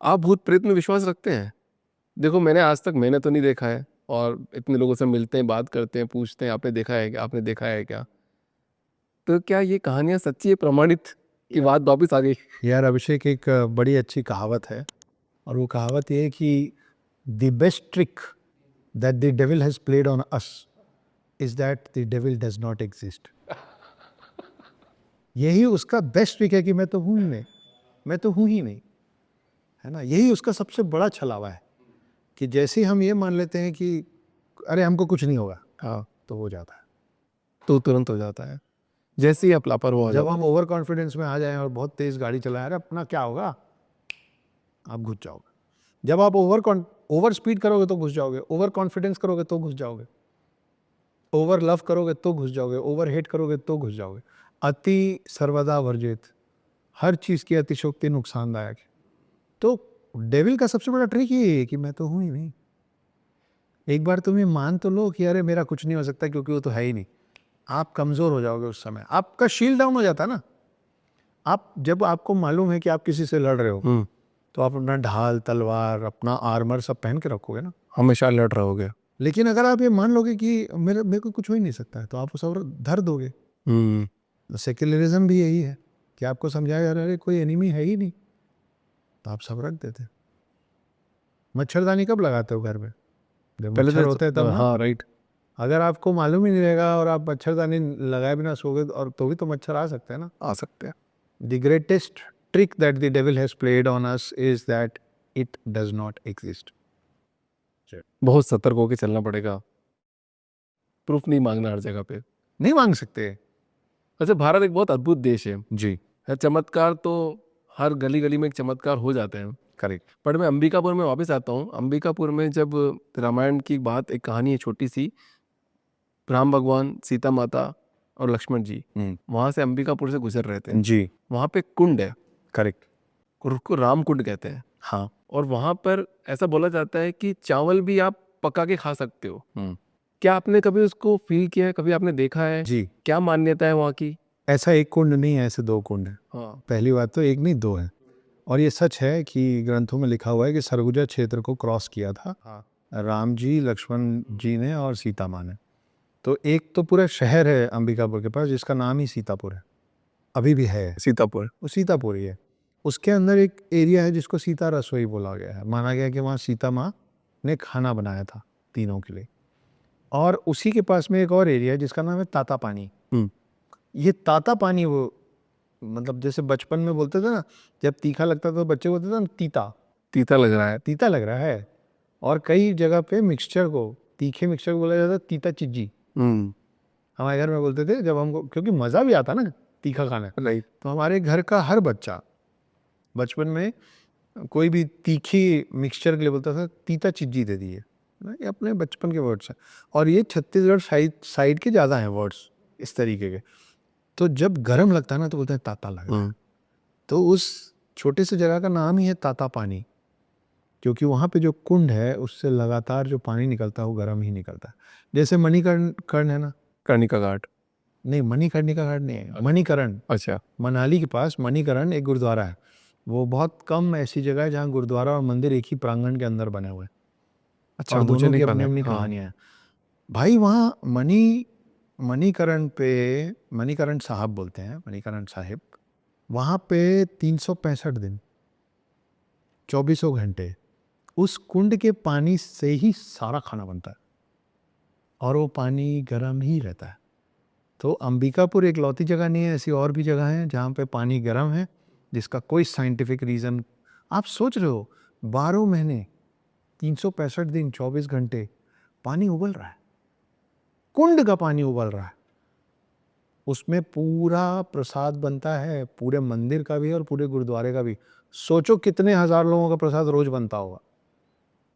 आप भूत प्रेत में विश्वास रखते हैं? देखो मैंने तो नहीं देखा है, और इतने लोगों से मिलते हैं, बात करते हैं, पूछते हैं आपने देखा है क्या, आपने देखा है क्या? तो क्या ये कहानियाँ सच्ची है, प्रमाणित की बात वापिस आ गई? यार अभिषेक, एक बड़ी अच्छी कहावत है, और वो कहावत ये है कि the best trick that the devil has played on us is that the devil does not exist. यही उसका बेस्ट ट्रिक है कि मैं तो हूं ही नहीं, मैं तो हूं ही नहीं, है ना। यही उसका सबसे बड़ा छलावा है कि जैसे ही हम ये मान लेते हैं कि अरे हमको कुछ नहीं होगा, हाँ, तो हो जाता है। तो तुरंत हो जाता है, जैसे ही आप लापरवाह हो जब जाओ। हम ओवर कॉन्फिडेंस में आ जाएं और बहुत तेज गाड़ी चलाएं, अरे अपना क्या होगा, आप घुस जाओगे। जब आप ओवर स्पीड करोगे तो घुस जाओगे, ओवर कॉन्फिडेंस करोगे तो घुस जाओगे, ओवर लव करोगे तो घुस जाओगे, ओवर हेट करोगे तो घुस जाओगे। अति सर्वदा वर्जित, हर चीज की अतिशोक्ति नुकसानदायक है। तो डेविल का सबसे बड़ा ट्रिक ये है कि मैं तो हूं ही नहीं। एक बार तुम्हें मान तो लो कि अरे मेरा कुछ नहीं हो सकता, क्योंकि वो तो है ही नहीं। आप कमजोर हो जाओगे उस समय, आपका शील्ड डाउन हो जाता है ना। आप जब आपको मालूम है कि आप किसी से लड़ रहे हो, तो आप अपना ढाल, तलवार, अपना आर्मर सब पहन के रखोगे ना, हमेशा लड़ रहोगे। लेकिन अगर आप ये मान लोगे कि मेरे को कुछ हो ही नहीं सकता है, तो आप उस और धर दोगे। सेक्युलरिज्म भी यही है कि आपको समझाया अरे कोई एनिमी है ही नहीं, तो आप सब रख देते। मच्छरदानी कब लगाते हो घर में? जब पहले मच्छर तो होते हैं तब ना। हाँ, राइट। अगर आपको मालूम ही नहीं रहेगा और आप मच्छरदानी लगाए बिना सोगे, और तो भी तो मच्छर आ सकते हैं ना। आ सकते हैं। The greatest trick that the devil has played on us is that it does not exist. बहुत सतर्क होकर चलना पड़ेगा, प्रूफ नहीं मांगना हर जगह पे। नहीं मांग सकते। वैसे भारत एक बहुत अद्भुत देश है, जी, है चमत्कार तो हर गली गली में एक चमत्कार हो जाते हैं। करेक्ट। पर मैं अंबिकापुर में वापस आता हूँ। अंबिकापुर में जब रामायण की बात, एक कहानी है छोटी सी, राम भगवान, सीता माता और लक्ष्मण जी वहाँ से अंबिकापुर से गुजर रहे थे। जी, वहाँ पे कुंड है, करेक्ट। उसको राम कुंड कहते हैं। हाँ। और वहाँ पर ऐसा बोला जाता है कि चावल भी आप पका के खा सकते हो। क्या आपने कभी उसको फील किया है, कभी आपने देखा है? जी, क्या मान्यता है वहाँ की? ऐसा एक कुंड नहीं है, ऐसे दो कुंड है। हाँ। पहली बात तो एक नहीं, दो है। और ये सच है कि ग्रंथों में लिखा हुआ है कि सरगुजा क्षेत्र को क्रॉस किया था राम जी, लक्ष्मण जी ने और सीता माँ ने। तो एक तो पूरा शहर है अंबिकापुर के पास जिसका नाम ही सीतापुर है, अभी भी है। सीतापुर। वो सीतापुर ही है। उसके अंदर एक एरिया है जिसको सीता रसोई बोला गया है। माना गया कि वहाँ सीता माँ ने खाना बनाया था तीनों के लिए। और उसी के पास में एक और एरिया है जिसका नाम है ताता पानी। ये ताता पानी, वो मतलब जैसे बचपन में बोलते थे ना, जब तीखा लगता था तो बच्चे बोलते थे ना तीता, तीता लग रहा है। तीता लग रहा है। और कई जगह पे मिक्सचर को, तीखे मिक्सचर को बोला जाता है तीता चिज्जी। हमारे घर में बोलते थे जब हमको, क्योंकि मज़ा भी आता ना तीखा खाने। राइट। तो हमारे घर का हर बच्चा बचपन में कोई भी तीखी मिक्सचर के लिए बोलता था तीता चिज्जी दे दिए। ये अपने बचपन के वर्ड्स हैं, और ये छत्तीसगढ़ साइड के ज़्यादा हैं वर्ड्स इस तरीके के। तो जब गर्म लगता है ना तो बोलते हैं ताता लग रहा है। तो उस छोटे से जगह का नाम ही है ताता पानी, क्योंकि वहाँ पे जो कुंड है उससे लगातार जो पानी निकलता है वो गर्म ही निकलता है। जैसे मणिकर्ण है ना। कर्णिका घाट। नहीं, मणिकर्णिका घाट नहीं है, मणिकर्ण। अच्छा। मनाली के पास मणिकर्ण एक गुरुद्वारा है। वो बहुत कम ऐसी जगह है जहाँ गुरुद्वारा और मंदिर एक ही प्रांगण के अंदर बने हुए हैं। अच्छा, और मुझे दोनों नहीं की पता अपनी है। अपनी हाँ। कहानियां हैं। भाई वहाँ मणिकर्ण पे, मणिकर्ण साहब बोलते हैं, मणिकर्ण साहिब। वहाँ पे 365 दिन 24 घंटे उस कुंड के पानी से ही सारा खाना बनता है, और वो पानी गर्म ही रहता है। तो अंबिकापुर एक लौती जगह नहीं है, ऐसी और भी जगह हैं जहाँ पे पानी गर्म है, जिसका कोई साइंटिफिक रीज़न। आप सोच रहे हो 12 महीने 365 दिन 24 घंटे पानी उबल रहा है, कुंड का पानी उबल रहा है। उसमें पूरा प्रसाद बनता है, पूरे मंदिर का भी और पूरे गुरुद्वारे का भी। सोचो कितने हजार लोगों का प्रसाद रोज बनता होगा।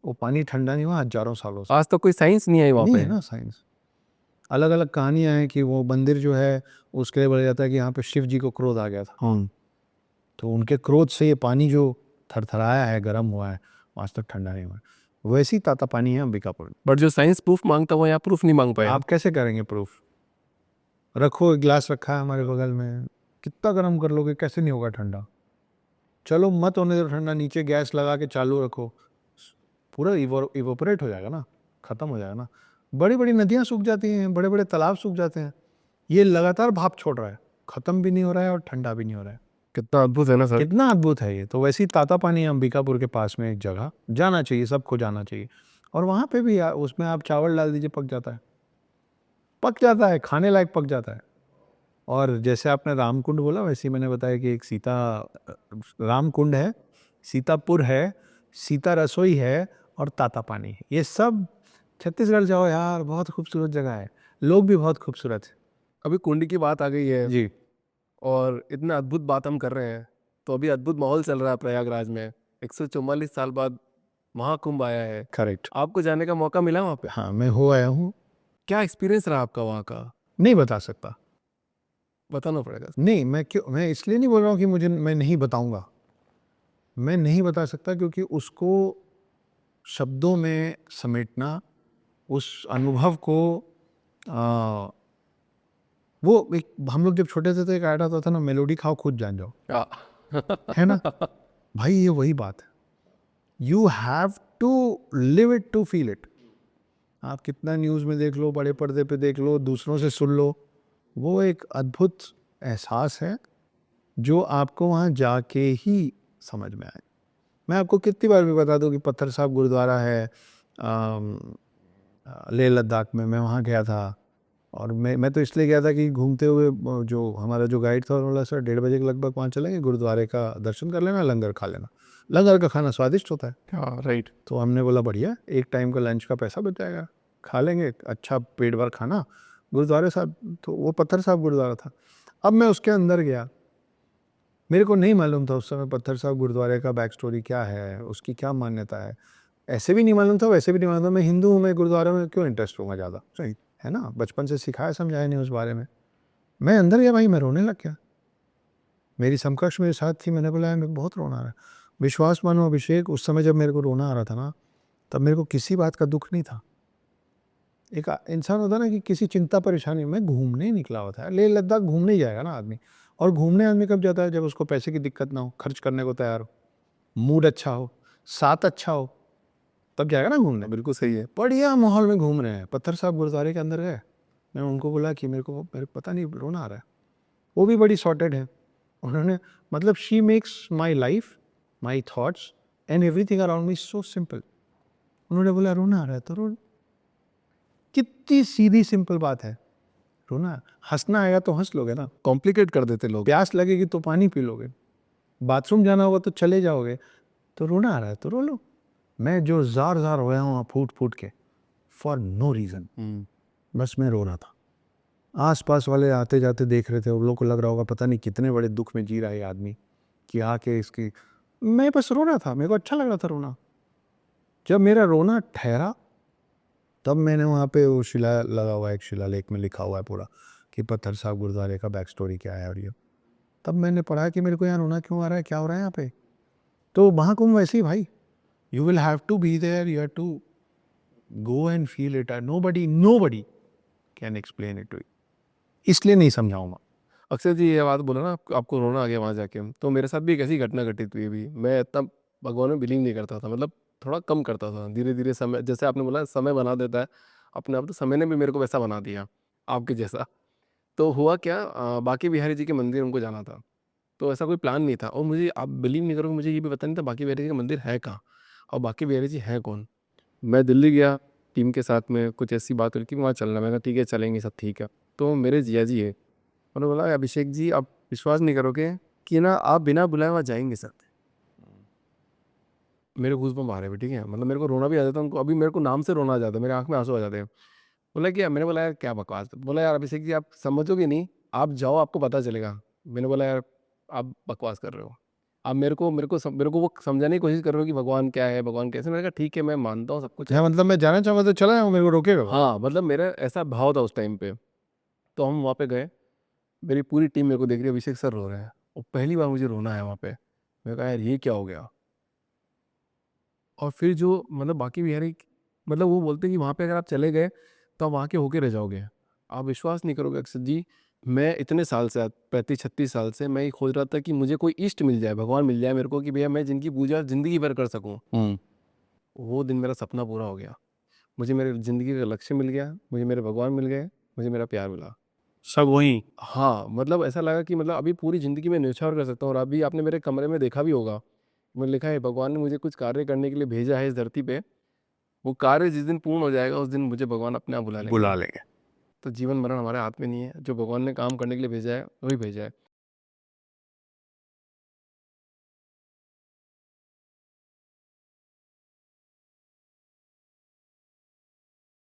वो पानी ठंडा नहीं हुआ हजारों सालों से। आज तक कोई साइंस नहीं आई वहाँ नहीं पे। है ना साइंस। अलग अलग कहानियां हैं कि वो मंदिर जो है उसके लिए बोला जाता है कि यहाँ पे शिव जी को क्रोध आ गया था, तो उनके क्रोध से ये पानी जो थरथराया है, गर्म हुआ है, आज तक ठंडा नहीं हुआ है। वैसी ताता पानी है अंबिकापुर। बट जो साइंस प्रूफ मांगता हुआ यहाँ प्रूफ नहीं मांग पाया। आप कैसे करेंगे प्रूफ? रखो, एक गिलास रखा है हमारे बगल में, कितना गर्म कर लोगे, कैसे नहीं होगा ठंडा? चलो मत होने दो ठंडा, नीचे गैस लगा के चालू रखो, पूरा इवोपरेट हो जाएगा ना, ख़त्म हो जाएगा ना। बड़ी बड़ी नदियाँ सूख जाती हैं, बड़े बड़े तालाब सूख जाते हैं, ये लगातार भाप छोड़ रहा है, ख़त्म भी नहीं हो रहा है और ठंडा भी नहीं हो रहा है। कितना अद्भुत है ना सर। कितना अद्भुत है ये। तो वैसे ही ताता पानी है अंबिकापुर के पास में एक जगह, जाना चाहिए, सबको जाना चाहिए। और वहाँ पे भी उसमें आप चावल डाल दीजिए, पक जाता है, पक जाता है, खाने लायक पक जाता है। और जैसे आपने रामकुंड बोला, वैसे ही मैंने बताया कि एक रामकुंड है, सीतापुर है, सीता रसोई है और ताता पानी है। ये सब छत्तीसगढ़ जाओ यार, बहुत खूबसूरत जगह है, लोग भी बहुत खूबसूरत है। अभी कुंड की बात आ गई है जी, और इतना अद्भुत बात हम कर रहे हैं, तो अभी अद्भुत माहौल चल रहा है प्रयागराज में। 144 साल बाद महाकुंभ आया है। करेक्ट। आपको जाने का मौका मिला वहाँ पे? हाँ, मैं हो आया हूँ। क्या एक्सपीरियंस रहा आपका वहाँ का? नहीं बता सकता। बताना पड़ेगा। नहीं, मैं इसलिए नहीं बोल रहा हूँ कि मैं नहीं बताऊंगा। मैं नहीं बता सकता क्योंकि उसको शब्दों में समेटना, उस अनुभव को आ, वो एक, हम लोग जब छोटे थे तो एक ऐड आता था ना, मेलोडी खाओ खुद जान जाओ, है ना भाई, ये वही बात है। You have to live it to feel it. आप कितना न्यूज़ में देख लो, बड़े पर्दे पे देख लो, दूसरों से सुन लो, वो एक अद्भुत एहसास है जो आपको वहाँ जाके ही समझ में आए। मैं आपको कितनी बार भी बता दूं कि पत्थर साहब गुरुद्वारा है लेह लद्दाख में, मैं वहाँ गया था। और मैं तो इसलिए गया था कि घूमते हुए जो हमारा जो गाइड था उन्होंने बोला सर 1:30 के लगभग वहाँ चलेंगे, गुरुद्वारे का दर्शन कर लेना, लंगर खा लेना, लंगर का खाना स्वादिष्ट होता है। हाँ राइट। तो हमने बोला बढ़िया, एक टाइम का लंच का पैसा बच जाएगा, खा लेंगे अच्छा पेट भर खाना गुरुद्वारे साहब। तो वो पत्थर साहब गुरुद्वारा था। अब मैं उसके अंदर गया, मेरे को नहीं मालूम था उस समय पत्थर साहब गुरुद्वारे का बैक स्टोरी क्या है, उसकी क्या मान्यता है, ऐसे भी नहीं मालूम था, वैसे भी नहीं मालूम था। मैं हिंदू हूँ, मैं गुरुद्वारे में क्यों इंटरेस्ट लूँगा ज़्यादा, सही है ना, बचपन से सिखाया समझाया नहीं उस बारे में। मैं अंदर गया भाई, मैं रोने लग गया। मेरी समकक्ष मेरे साथ थी, मैंने बोला यार मेरे को बहुत रोना आ रहा है। विश्वास मानो अभिषेक, उस समय जब मेरे को रोना आ रहा था ना, तब मेरे को किसी बात का दुख नहीं था। एक इंसान होता ना कि किसी चिंता परेशानी में, घूमने ही निकला हुआ था। लेह लद्दाख घूमने ही जाएगा ना आदमी, और घूमने आदमी कब जाता है, जब उसको पैसे की दिक्कत ना हो, खर्च करने को तैयार हो, मूड अच्छा हो, साथ अच्छा हो, तब जाएगा ना घूमने। बिल्कुल सही है। बढ़िया माहौल में घूम रहे हैं, पत्थर साहब गुरुद्वारे के अंदर गए। मैं उनको बोला कि मेरे पता नहीं रोना आ रहा है। वो भी बड़ी सॉर्टेड है, उन्होंने, मतलब she makes my life, my thoughts and everything around me so simple. उन्होंने बोला रोना आ रहा है तो रो, कितनी सीधी सिंपल बात है। रोना, हंसना आएगा तो हंस लोगे ना, कॉम्प्लिकेट कर देते लोग। प्यास लगेगी तो पानी पी लोगे, बाथरूम जाना होगा तो चले जाओगे, तो रोना आ रहा है तो रो लो। मैं जो जार जार रोया हूँ फूट फूट के, फॉर नो रीज़न, बस मैं रो रहा था। आस पास वाले आते जाते देख रहे थे, उन लोगों को लग रहा होगा पता नहीं कितने बड़े दुख में जी रहा है ये आदमी, कि आके इसकी, मैं बस रो रहा था, मेरे को अच्छा लग रहा था रोना। जब मेरा रोना ठहरा, तब मैंने वहाँ पे वो शिला लगा हुआ है, एक शिलालेख में लिखा हुआ है पूरा कि पत्थर साहब गुरुद्वारे का बैक स्टोरी क्या है और ये, तब मैंने पढ़ा कि मेरे को यहाँ रोना क्यों आ रहा है, क्या हो रहा है यहाँ पे। तो महाकुंभ वैसे ही भाई, you will have to be there, you have to go and feel it. Nobody can explain it to you, इसलिए नहीं समझाऊंगा। अक्सर जी ये बात बोला ना, आपको रोना आ गया वहाँ जाके, तो मेरे साथ भी एक ऐसी घटना घटित हुई अभी। मैं इतना भगवान में बिलीव नहीं करता था, मतलब थोड़ा कम करता था। धीरे धीरे समय, जैसे आपने बोला समय बना देता है अपने आप, तो समय ने भी मेरे को वैसा बना दिया आपके जैसा। तो हुआ क्या, बांके बिहारी जी के मंदिर उनको जाना था। तो ऐसा कोई प्लान नहीं था, और मुझे, आप बिलीव नहीं करोगे, मुझे ये भी पता नहीं था बांके बिहारी जी का मंदिर है कहाँ और बांके बिहारी जी हैं कौन। मैं दिल्ली गया टीम के साथ में, कुछ ऐसी बात हुई कि वहाँ चलना। मैंने कहा ठीक है चलेंगे, सब ठीक है। तो मेरे जिया जी है, उन्होंने बोला अभिषेक जी आप विश्वास नहीं करोगे कि ना आप बिना बुलाए वहाँ जाएंगे सर। मेरे गूज़बम्प आ रहे हैं, ठीक है, मतलब मेरे को रोना भी आ जाता है उनको, अभी मेरे को नाम से रोना आ जाता है, मेरे आंख में आंसू आ जाते हैं। बोला क्या, मैंने बोला यार क्या बकवास, बोला यार अभिषेक जी आप समझोगे नहीं, आप जाओ आपको पता चलेगा। मैंने बोला यार आप बकवास कर रहे हो, आप मेरे को वो समझाने की कोशिश कर रहे हो कि भगवान क्या है, भगवान कैसे। मैंने कहा ठीक है मैं मानता हूँ सब कुछ है। हाँ, मतलब मैं जाना चाहूँगा तो चला जाऊँ, मेरे को रोकेगा कौन? हाँ मतलब मेरा ऐसा भाव था उस टाइम पे। तो हम वहाँ पे गए, मेरी पूरी टीम मेरे को देख रही है, अभिषेक सर रो रहे हैं, और पहली बार मुझे रोना है वहाँ पे। मैंने कहा यार ये क्या हो गया। और फिर जो मतलब बाकी बिहारी, मतलब वो बोलते हैं कि वहाँ पे अगर आप चले गए तो आप वहाँ के होके रह जाओगे। आप विश्वास नहीं करोगे अक्षत जी, मैं इतने साल से 35-36 साल से मैं ये खोज रहा था कि मुझे कोई इष्ट मिल जाए, भगवान मिल जाए मेरे को कि भैया मैं जिनकी पूजा ज़िंदगी भर कर सकूँ। वो दिन मेरा सपना पूरा हो गया। मुझे मेरे ज़िंदगी का लक्ष्य मिल गया, मुझे मेरे भगवान मिल गए, मुझे मेरा प्यार मिला। सब वहीं। हाँ, मतलब ऐसा लगा कि मतलब अभी पूरी ज़िंदगी में न्यौछावर कर सकता हूँ और अभी आपने मेरे कमरे में देखा भी होगा। मैं लिखा है भगवान ने मुझे कुछ कार्य करने के लिए भेजा है इस धरती पे, वो कार्य जिस दिन पूर्ण हो जाएगा उस दिन मुझे भगवान अपने आप बुला लेंगे। बुला लेंगे। तो जीवन मरण हमारे हाथ में नहीं है, जो भगवान ने काम करने के लिए भेजा है, वही भेजा है।